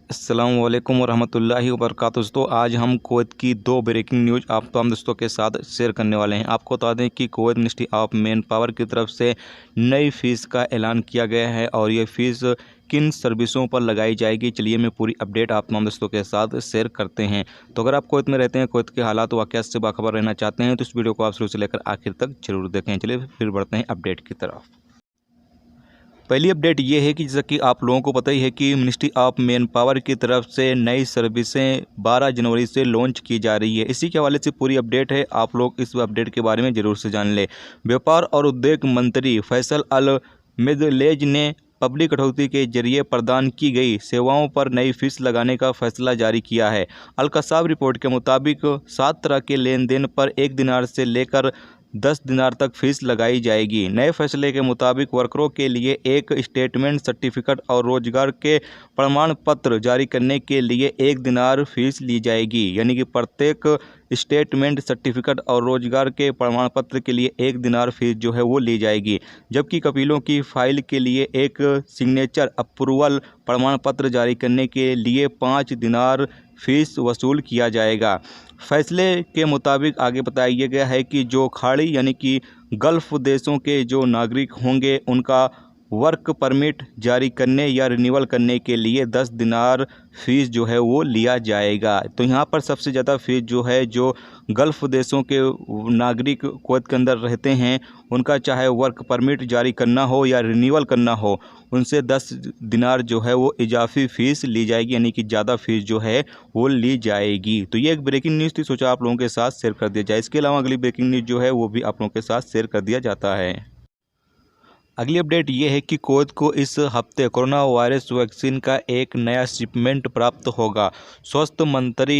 अस्सलामु अलैकुम वरहमतुल्लाहि वबरकातुहू। दोस्तों आज हम कुवैत की दो ब्रेकिंग न्यूज़ आप तमाम दोस्तों के साथ शेयर करने वाले हैं। आपको बता दें कि Kuwait ministry of man power की तरफ से नई फ़ीस का ऐलान किया गया है और ये फ़ीस किन सर्विसों पर लगाई जाएगी, चलिए मैं पूरी अपडेट आप तमाम दोस्तों के साथ शेयर करते हैं। तो अगर आप कुवैत में रहते हैं, कुवैत के हालात वाक़यात से बाखबर रहना चाहते हैं तो इस वीडियो को आप शुरू से लेकर आखिर तक जरूर देखें। चलिए फिर बढ़ते हैं अपडेट की तरफ। पहली अपडेट ये है कि जैसा कि आप लोगों को पता ही है कि मिनिस्ट्री ऑफ मैन पावर की तरफ से नई सर्विसें 12 जनवरी से लॉन्च की जा रही है। इसी के हवाले से पूरी अपडेट है, आप लोग इस अपडेट के बारे में ज़रूर से जान लें। व्यापार और उद्योग मंत्री फैसल अल मिदलेज ने पब्लिक कटौती के जरिए प्रदान की गई सेवाओं पर नई फीस लगाने का फैसला जारी किया है। अल कसाब रिपोर्ट के मुताबिक 7 तरह के लेन देन पर 1 दिनार से लेकर 10 दिनार तक फीस लगाई जाएगी। नए फैसले के मुताबिक वर्करों के लिए एक स्टेटमेंट सर्टिफिकेट और रोजगार के प्रमाण पत्र जारी करने के लिए 1 दिनार फीस ली जाएगी, यानी कि प्रत्येक स्टेटमेंट सर्टिफिकेट और रोजगार के प्रमाण पत्र के लिए 1 दिनार फीस जो है वो ली जाएगी। जबकि कपीलों की फाइल के लिए एक सिग्नेचर अप्रूवल प्रमाण पत्र जारी करने के लिए 5 दिनार फीस वसूल किया जाएगा। फैसले के मुताबिक आगे बताया गया है कि जो खाड़ी यानी कि गल्फ़ देशों के जो नागरिक होंगे उनका वर्क परमिट जारी करने या रिन्यूअल करने के लिए 10 दिनार फीस जो है वो लिया जाएगा। तो यहाँ पर सबसे ज़्यादा फीस जो है जो गल्फ़ देशों के नागरिक कुवैत के अंदर रहते हैं उनका चाहे वर्क परमिट जारी करना हो या रिन्यूअल करना हो, उनसे 10 दिनार जो है वो इजाफी फ़ीस ली जाएगी, यानी कि ज़्यादा फीस जो है वो ली जाएगी। तो ये एक ब्रेकिंग न्यूज़ थी, सोचा आप लोगों के साथ शेयर कर दिया जाए। इसके अलावा अगली ब्रेकिंग न्यूज़ जो है वो भी आप लोगों के साथ शेयर कर दिया जाता है। अगली अपडेट ये है कि कुवैत को इस हफ्ते कोरोना वायरस वैक्सीन का एक नया शिपमेंट प्राप्त होगा। स्वास्थ्य मंत्री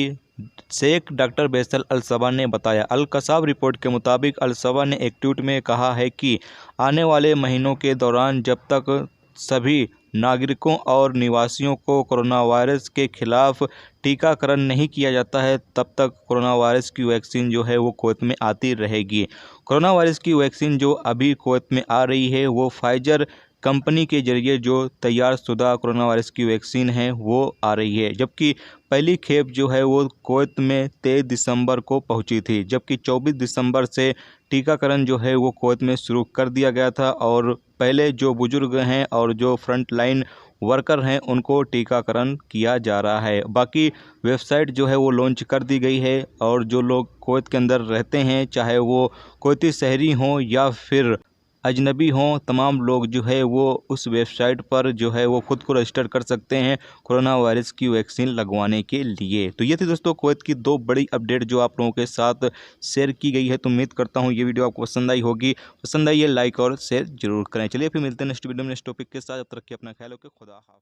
शेख डॉक्टर बैसल अल सबा ने बताया। अल कसाब रिपोर्ट के मुताबिक अल सबा ने एक ट्वीट में कहा है कि आने वाले महीनों के दौरान जब तक सभी नागरिकों और निवासियों को कोरोना वायरस के खिलाफ टीकाकरण नहीं किया जाता है तब तक कोरोना वायरस की वैक्सीन जो है वो कुवैत में आती रहेगी। कोरोना वायरस की वैक्सीन जो अभी कुवैत में आ रही है वो फाइजर कंपनी के जरिए जो तैयार शुदा कोरोना वायरस की वैक्सीन है वो आ रही है, जबकि पहली खेप जो है वो कुवैत में 23 दिसंबर को पहुंची थी, जबकि 24 दिसंबर से टीकाकरण जो है वो कुवैत में शुरू कर दिया गया था और पहले जो बुजुर्ग हैं और जो फ्रंट लाइन वर्कर हैं उनको टीकाकरण किया जा रहा है। बाकी वेबसाइट जो है वो लॉन्च कर दी गई है और जो लोग कुवैत के अंदर रहते हैं, चाहे वो कुवैती शहरी हों या फिर अजनबी हों, तमाम लोग जो है वो उस वेबसाइट पर जो है वो खुद को रजिस्टर कर सकते हैं कोरोना वायरस की वैक्सीन लगवाने के लिए। तो ये थी दोस्तों कुवैत की दो बड़ी अपडेट जो आप लोगों के साथ शेयर की गई है। तो उम्मीद करता हूँ ये वीडियो आपको पसंद आई होगी। पसंद आई है लाइक और शेयर जरूर करें। चलिए फिर मिलते हैं नेक्स्ट वीडियो में नेक्स्ट टॉपिक के साथ। जब तक कि अपना ख्याल रखें। खुदा हाफ़िज़।